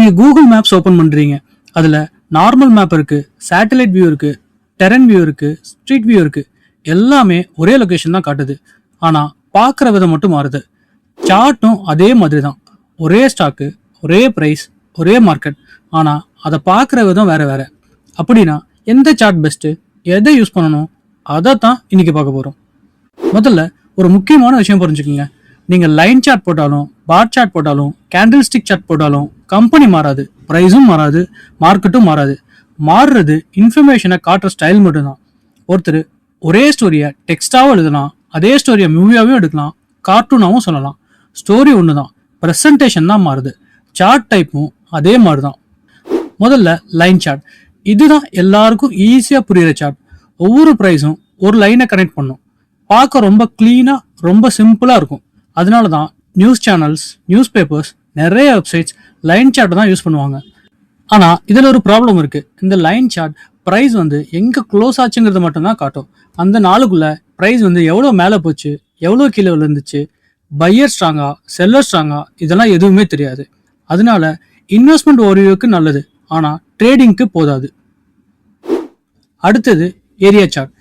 நீங்க Google maps open பண்றீங்க. அதுல நார்மல் மேப் இருக்கு, சேட்டலைட் வியூ இருக்கு, டெரன் வியூ இருக்கு, ஸ்ட்ரீட் வியூ இருக்கு. எல்லாமே ஒரே லொகேஷன் தான் காட்டுது. ஆனா பார்க்குற விதம் மட்டும் மாறுது. சார்ட்டும் அதே மாதிரி தான். ஒரே ஸ்டாக்கு, ஒரே பிரைஸ், ஒரே மார்க்கெட். ஆனா அதை பார்க்குற விதம் வேற வேற. அப்படின்னா எந்த சார்ட் பெஸ்ட்டு, எதை யூஸ் பண்ணணும், அதை தான் இன்னைக்கு பார்க்க போகிறோம். முதல்ல ஒரு முக்கியமான விஷயம் புரிஞ்சுக்கோங்க. நீங்கள் லைன் சார்ட் போட்டாலும், பார் சார்ட் போட்டாலும், கேண்டில் ஸ்டிக் சார்ட் போட்டாலும் கம்பெனி மாறாது, ப்ரைஸும் மாறாது, மார்க்கெட்டும் மாறாது. மாறுறது இன்ஃபர்மேஷனை காட்டுற ஸ்டைல் மட்டும்தான். ஒருத்தர் ஒரே ஸ்டோரியை டெக்ஸ்டாகவும் எழுதலாம், அதே ஸ்டோரியை மூவியாகவும் எடுக்கலாம், கார்ட்டூனாகவும் சொல்லலாம். ஸ்டோரி ஒன்று தான், ப்ரெசன்டேஷன் தான் மாறுது. சார்ட் டைப்பும் அதே மாதிரி தான். முதல்ல லைன் சார்ட். இதுதான் எல்லாருக்கும் ஈஸியாக புரியுற சார்ட். ஒவ்வொரு ப்ரைஸும் ஒரு லைனை கனெக்ட் பண்ணும். பார்க்க ரொம்ப க்ளீனாக, ரொம்ப சிம்பிளாக இருக்கும். அதனால தான் நியூஸ் சேனல்ஸ், நியூஸ் பேப்பர்ஸ், நிறைய வெப்சைட்ஸ் லைன் சார்ட் தான் யூஸ் பண்ணுவாங்க. ஆனால் இதில் ஒரு ப்ராப்ளம் இருக்குது. இந்த லைன் சார்ட் ப்ரைஸ் எங்கே க்ளோஸ் ஆச்சுங்கிறது மட்டும்தான் காட்டும். அந்த நாளுக்குள்ள ப்ரைஸ் எவ்வளோ மேலே போச்சு, எவ்வளோ கீழே விழுந்துச்சு, பையர் ஸ்ட்ராங்கா, செல்லர் ஸ்ட்ராங்கா, இதெல்லாம் எதுவுமே தெரியாது. அதனால இன்வெஸ்ட்மெண்ட் ஓரியோக்கு நல்லது, ஆனால் ட்ரேடிங்க்கு போதாது. அடுத்தது ஏரியா சார்ட்.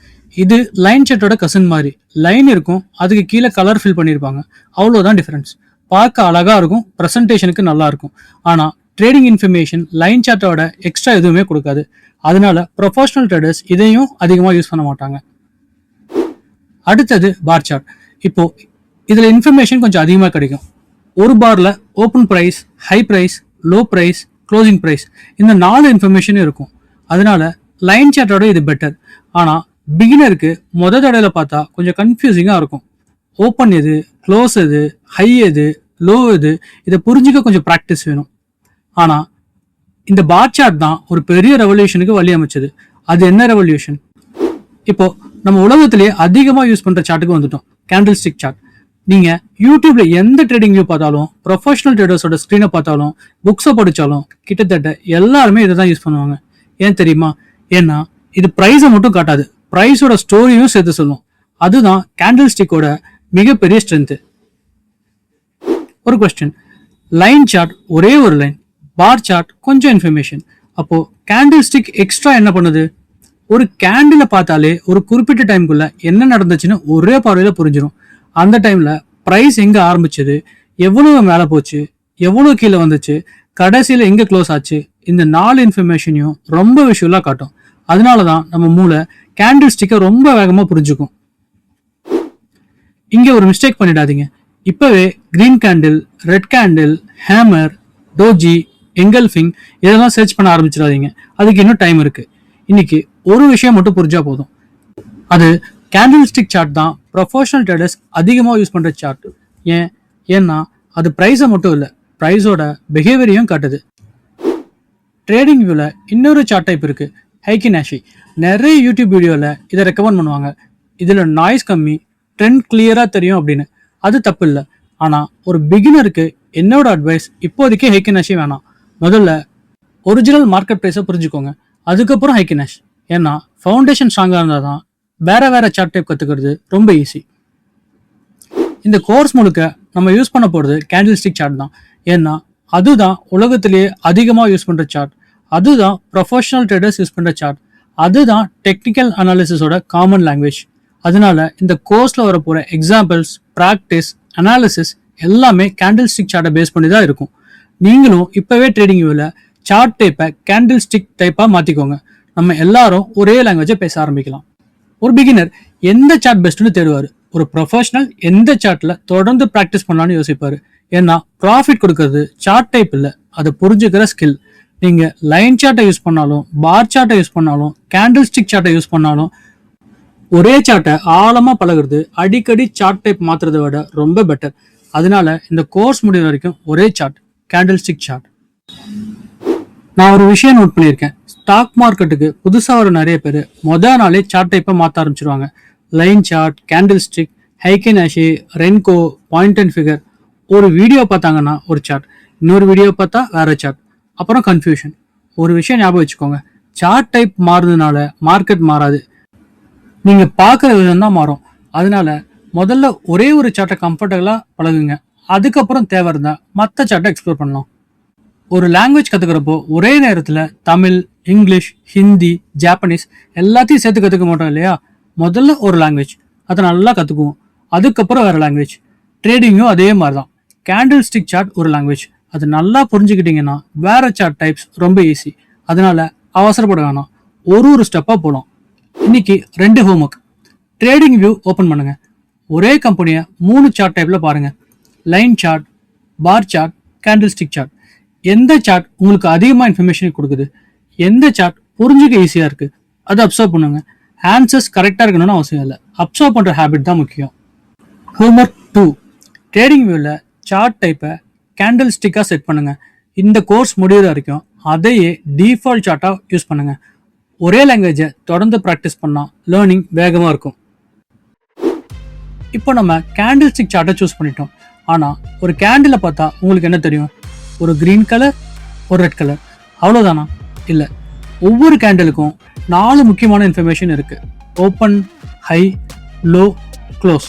இது லைன் சார்ட்டோட கசின் மாதிரி. லைன் இருக்கும், அதுக்கு கீழே கலர் ஃபில் பண்ணியிருப்பாங்க, அவ்வளோதான் டிஃபரன்ஸ். பார்க்க அழகா இருக்கும், ப்ரெசன்டேஷனுக்கு நல்லா இருக்கும். ஆனால் ட்ரேடிங் இன்ஃபர்மேஷன் லைன் சார்ட்டோட எக்ஸ்ட்ரா எதுவுமே கொடுக்காது. அதனால ப்ரொஃபஷனல் ட்ரேடர்ஸ் இதையும் அதிகமாக யூஸ் பண்ண மாட்டாங்க. அடுத்தது பார் சார்ட். இப்போ இதில் இன்ஃபர்மேஷன் கொஞ்சம் அதிகமாக கிடைக்கும். ஒரு பார்ல open price, high price, low price, closing price, இந்த 4 இன்ஃபர்மேஷனும் இருக்கும். அதனால லைன் சார்ட்டோட இது பெட்டர். ஆனால் பிகினருக்கு தடவையில பார்த்தா கொஞ்சம் கன்ஃபியூசிங்காக இருக்கும். ஓப்பன் எது, க்ளோஸ் எது, ஹை எது, லோ எது, இதை புரிஞ்சுக்க கொஞ்சம் ப்ராக்டிஸ் வேணும். ஆனால் இந்த பார் சார்ட் தான் ஒரு பெரிய ரெவல்யூஷனுக்கு வழி அமைச்சது. அது என்ன ரெவல்யூஷன்? இப்போ நம்ம உலகத்திலேயே அதிகமாக யூஸ் பண்ணுற சார்ட்டுக்கு வந்துட்டோம், கேண்டில் ஸ்டிக் சார்ட். நீங்கள் யூடியூப்ல எந்த ட்ரேடிங் வியூ பார்த்தாலும், ப்ரொஃபஷனல் ட்ரேடர்ஸோட ஸ்க்ரீனை பார்த்தாலும், புக்ஸை படித்தாலும் கிட்டத்தட்ட எல்லாருமே இதை தான் யூஸ் பண்ணுவாங்க. ஏன் தெரியுமா? ஏன்னா இது ப்ரைஸை மட்டும் காட்டாது, ப்ரைஸோட ஸ்டோரியும் சேர்த்து சொல்லும். அதுதான் கேண்டில் ஸ்டிக்கோட மிகப்பெரிய ஸ்ட்ரென்த்து. ஒரு கொஸ்டின், லைன் சார்ட் ஒரே ஒரு லைன், பார் சார்ட் கொஞ்சம் இன்ஃபர்மேஷன். அப்போ கேண்டில் ஸ்டிக் எக்ஸ்ட்ரா என்ன பண்ணுது? ஒரு கேண்டில பார்த்தாலே ஒரு குறிப்பிட்ட டைம்குள்ள என்ன நடந்துச்சுன்னு ஒரே பார்வையில புரிஞ்சிடும். அந்த டைம்ல பிரைஸ் எங்க ஆரம்பிச்சது, எவ்வளவு மேலே போச்சு, எவ்வளவு கீழே வந்துச்சு, கடைசியில எங்க க்ளோஸ் ஆச்சு, இந்த 4 இன்ஃபர்மேஷனையும் ரொம்ப விஷுவலா காட்டும். அதனாலதான் நம்ம மூளை கேண்டில் ஸ்டிக்கை ரொம்ப வேகமா புரிஞ்சுக்கும். இங்க ஒரு மிஸ்டேக் பண்ணிடாதீங்க. இப்பவே green candle, red candle, hammer, doji, engulfing இதெல்லாம் சர்ச் பண்ண ஆரம்பிச்சிடாதீங்க. அதுக்கு இன்னும் டைம் இருக்கு. இன்னைக்கு ஒரு விஷயம் மட்டும் புரிஞ்சா போதும், அது கேண்டில் ஸ்டிக் சார்ட் தான் ப்ரொஃபஷனல் ட்ரேடர்ஸ் அதிகமாக யூஸ் பண்ற சார்ட். ஏன்னா அது ப்ரைஸை மட்டும் இல்லை, ப்ரைஸோட பிஹேவியரையும் காட்டுது. ட்ரேடிங் வியூல இன்னொரு சார்ட் டைப் இருக்கு, ஹைக்கினாஷி. நிறைய யூடியூப் வீடியோவில் இதை ரெக்கமெண்ட் பண்ணுவாங்க. இதில் நாய்ஸ் கம்மி, ட்ரெண்ட் கிளியராக தெரியும் அப்படின்னு. அது தப்பு இல்லை. ஆனால் ஒரு பிகினருக்கு என்னோட அட்வைஸ், இப்போதைக்கு ஹைக்கினாஷி வேணாம். முதல்ல ஒரிஜினல் மார்க்கெட் ப்ரைஸை புரிஞ்சுக்கோங்க, அதுக்கப்புறம் ஹைக்கினாஷ். ஏன்னா ஃபவுண்டேஷன் ஸ்ட்ராங்காக இருந்தால் தான் வேற வேற சார்ட் டைப் கற்றுக்கிறது ரொம்ப ஈஸி. இந்த கோர்ஸ் முழுக்க நம்ம யூஸ் பண்ண போகிறது கேண்டில் ஸ்டிக் சார்ட் தான். ஏன்னா அதுதான் உலகத்திலேயே அதிகமாக யூஸ் பண்ணுற சார்ட், அதுதான் ப்ரொஃபஷனல் ட்ரேடர்ஸ் யூஸ் பண்ணுற சார்ட், அதுதான் டெக்னிக்கல் அனாலிசிஸோட காமன் லாங்குவேஜ். அதனால இந்த கோர்ஸில் வரப்போகிற எக்ஸாம்பிள்ஸ், ப்ராக்டிஸ், அனாலிசிஸ் எல்லாமே கேண்டில் ஸ்டிக் சார்ட்டை பேஸ் பண்ணி தான் இருக்கும். நீங்களும் இப்போவே ட்ரேடிங் வியூவில் சார்ட் டைப்பை கேண்டில் ஸ்டிக் டைப்பாக மாற்றிக்கோங்க. நம்ம எல்லாரும் ஒரே லாங்குவேஜை பேச ஆரம்பிக்கலாம். ஒரு பிகினர் எந்த சார்ட் பெஸ்ட்னு தேடுவார், ஒரு ப்ரொஃபஷனல் எந்த சார்ட்டில் தொடர்ந்து ப்ராக்டிஸ் பண்ணலான்னு யோசிப்பார். ஏன்னா ப்ராஃபிட் கொடுக்கறது சார்ட் டைப் இல்லை, அதை புரிஞ்சுக்கிற ஸ்கில். நீங்கள் லைன் சார்ட்டை யூஸ் பண்ணாலும், பார் சார்ட்டை யூஸ் பண்ணாலும், கேண்டில் ஸ்டிக் சார்ட்டை யூஸ் பண்ணாலும், ஒரே சார்ட்டை ஆழமாக பழகுறது அடிக்கடி சார்ட் டைப் மாற்றுறதை விட ரொம்ப பெட்டர். அதனால இந்த கோர்ஸ் முடிகிற வரைக்கும் ஒரே சார்ட், கேண்டில் ஸ்டிக் சார்ட். நான் ஒரு விஷயம் நோட் பண்ணியிருக்கேன், ஸ்டாக் மார்க்கெட்டுக்கு புதுசாக வர நிறைய பேர் நாளே சார்ட் டைப்பை மாற்ற ஆரம்பிச்சிருவாங்க. Line chart, candle stick, Heikin Ashi, Renko, point and figure. ஒரு வீடியோ பார்த்தாங்கன்னா ஒரு சார்ட், இன்னொரு வீடியோ பார்த்தா வேற சார்ட், அப்புறம் கன்ஃபியூஷன். ஒரு விஷயம் ஞாபகம் வச்சுக்கோங்க, சார்ட் டைப் மாறுறதுனால மார்க்கெட் மாறாது, நீங்க பார்க்குற விதம் தான் மாறும். அதனால முதல்ல ஒரே ஒரு சார்ட்டை கம்ஃபர்டபுளாக பழகுங்க, அதுக்கப்புறம் தேவை இருந்தால் மற்ற சார்ட்டை எக்ஸ்ப்ளோர் பண்ணலாம். ஒரு லாங்குவேஜ் கற்றுக்கிறப்போ ஒரே நேரத்தில் தமிழ், இங்கிலீஷ், ஹிந்தி, ஜாப்பனீஸ் எல்லாத்தையும் சேர்த்து கற்றுக்க மாட்டோம் இல்லையா? முதல்ல ஒரு லாங்குவேஜ், அதை நல்லா கற்றுக்குவோம். அதுக்கப்புறம் வேறு லாங்குவேஜ். ட்ரேடிங்கும் அதே மாதிரி தான். கேண்டில் ஸ்டிக் சார்ட் ஒரு லாங்குவேஜ், அது நல்லா புரிஞ்சுக்கிட்டிங்கன்னா வேறு சார்ட் டைப்ஸ் ரொம்ப ஈஸி. அதனால அவசரப்பட வேணாம், ஒரு ஸ்டெப்பாக போகலாம். இன்னைக்கு 2 ஹோம்ஒர்க். ட்ரேடிங் வியூ ஓப்பன் பண்ணுங்க. ஒரே கம்பெனியை 3 சார்ட் டைப்பில் பாருங்கள். Line chart, bar chart, candle stick chart. எந்த சார்ட் உங்களுக்கு அதிகமாக இன்ஃபர்மேஷன் கொடுக்குது, எந்த சார்ட் புரிஞ்சுக்க ஈஸியாக இருக்குது, அதை அப்சர்வ் பண்ணுங்க. ஆன்சர்ஸ் கரெக்டாக இருக்கணும்னு அவசியம் இல்லை, அப்சர்வ் பண்ணுற ஹேபிட் தான் முக்கியம். ஹோம்ஒர்க் 2. ட்ரேடிங் வியூவில் சார்ட் டைப்பை கேண்டில் ஸ்டிக்காக செட் பண்ணுங்கள். இந்த கோர்ஸ் முடிகிற வரைக்கும் அதையே டிஃபால்ட் சார்ட்டாக யூஸ் பண்ணுங்கள். ஒரே லாங்குவேஜை தொடர்ந்து ப்ராக்டிஸ் பண்ணால் லேர்னிங் வேகமாக இருக்கும். இப்போ நம்ம கேண்டில் ஸ்டிக் சார்ட்டை சூஸ் பண்ணிட்டோம். ஆனால் ஒரு கேண்டிலை பார்த்தா உங்களுக்கு என்ன தெரியும்? ஒரு க்ரீன் கலர், ஒரு ரெட் கலர், அவ்வளோதானா? இல்லை, ஒவ்வொரு கேண்டிலுக்கும் 4 முக்கியமான இன்ஃபர்மேஷன் இருக்குது. Open, high, low, close.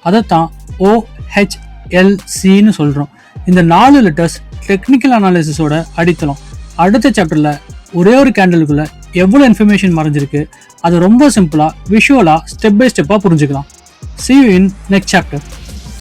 அதைத்தான் OHLCன்னு சொல்கிறோம். இந்த 4 லெட்டர்ஸ் டெக்னிக்கல் அனாலிசிஸோட அடித்தளம். அடுத்த சாப்டரில் ஒரே ஒரு கேண்டிலுக்குள்ள எவ்வளோ இன்ஃபர்மேஷன் மறைஞ்சிருக்கு, அது ரொம்ப சிம்பிளாக விஷுவலாக ஸ்டெப் பை ஸ்டெப்பாக புரிஞ்சுக்கலாம். See you in next chapter.